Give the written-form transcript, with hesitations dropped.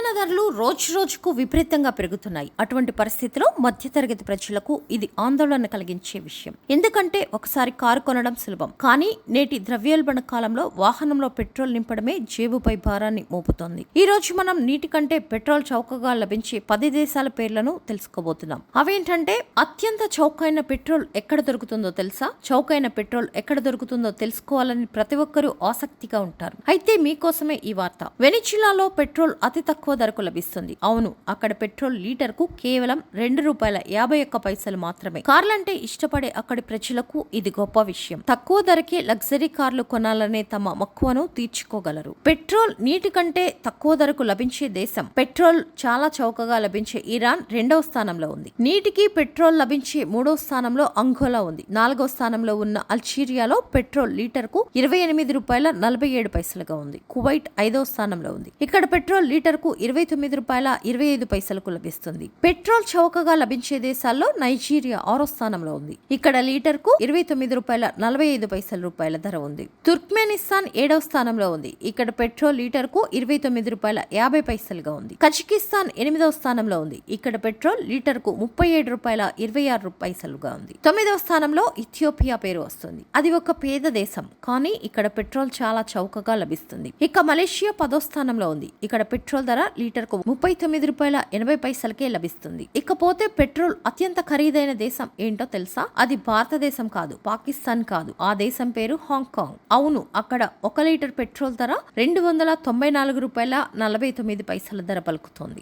ఇంధన ధరలు రోజు రోజుకు విపరీతంగా పెరుగుతున్నాయి. అటువంటి పరిస్థితిలో మధ్యతరగతి ప్రజలకు ఇది ఆందోళన కలిగించే విషయం. ఎందుకంటే ఒకసారి కారు కొనడం సులభం, కానీ నేటి ద్రవ్యోల్బణ కాలంలో వాహనంలో పెట్రోల్ నింపడమే జేబుపై భారాన్ని మోపుతోంది. ఈ రోజు మనం నీటి కంటే పెట్రోల్ చౌకగా లభించే 10 దేశాల పేర్లను తెలుసుకోబోతున్నాం. అవేంటంటే, అత్యంత చౌకైన పెట్రోల్ ఎక్కడ దొరుకుతుందో తెలుసా? చౌకైన పెట్రోల్ ఎక్కడ దొరుకుతుందో తెలుసుకోవాలని ప్రతి ఒక్కరూ ఆసక్తిగా ఉంటారు. అయితే మీకోసమే ఈ వార్త. వెనిజులాలో పెట్రోల్ అతి తక్కువ ధరకు లభిస్తుంది. అవును, అక్కడ పెట్రోల్ లీటర్ కు కేవలం ₹2.51 మాత్రమే. కార్లంటే ఇష్టపడే అక్కడి ప్రజలకు ఇది గొప్ప విషయం. తక్కువ ధరకే లగ్జరీ కార్లు కొనాలనే తమ మక్కువను తీర్చుకోగలరు. పెట్రోల్ నీటి కంటే తక్కువ ధరకు లభించే దేశం. పెట్రోల్ చాలా చౌకగా లభించే ఇరాన్ 2వ స్థానంలో ఉంది. నీటికి పెట్రోల్ లభించే 3వ స్థానంలో అంగోలా ఉంది. 4వ స్థానంలో ఉన్న అల్జీరియాలో పెట్రోల్ లీటర్ కు ₹28.47 ఉంది. కువైట్ 5వ స్థానంలో ఉంది. ఇక్కడ పెట్రోల్ లీటర్ కు ₹29.25 లభిస్తుంది. పెట్రోల్ చౌకగా లభించే దేశాల్లో నైజీరియా 6వ స్థానంలో ఉంది. ఇక్కడ లీటర్ కు ₹29.45 ధర ఉంది. తుర్క్మెనిస్తాన్ 7వ స్థానంలో ఉంది. ఇక్కడ పెట్రోల్ లీటర్ కు ₹29.50 ఉంది. కజకిస్తాన్ 8వ స్థానంలో ఉంది. ఇక్కడ పెట్రోల్ లీటర్ కు ₹37.26 ఉంది. 9వ స్థానంలో ఇథియోపియా పేరు వస్తుంది. అది ఒక పేద దేశం, కానీ ఇక్కడ పెట్రోల్ చాలా చౌకగా లభిస్తుంది. ఇక మలేషియా 10వ స్థానంలో ఉంది. ఇక్కడ పెట్రోల్ ధర లీటర్ కు ₹39.80 లభిస్తుంది. ఇకపోతే పెట్రోల్ అత్యంత ఖరీదైన దేశం ఏంటో తెలుసా? అది భారతదేశం కాదు, పాకిస్తాన్ కాదు. ఆ దేశం పేరు హాంకాంగ్. అవును, అక్కడ 1 లీటర్ పెట్రోల్ ధర ₹294.49 ధర పలుకుతోంది.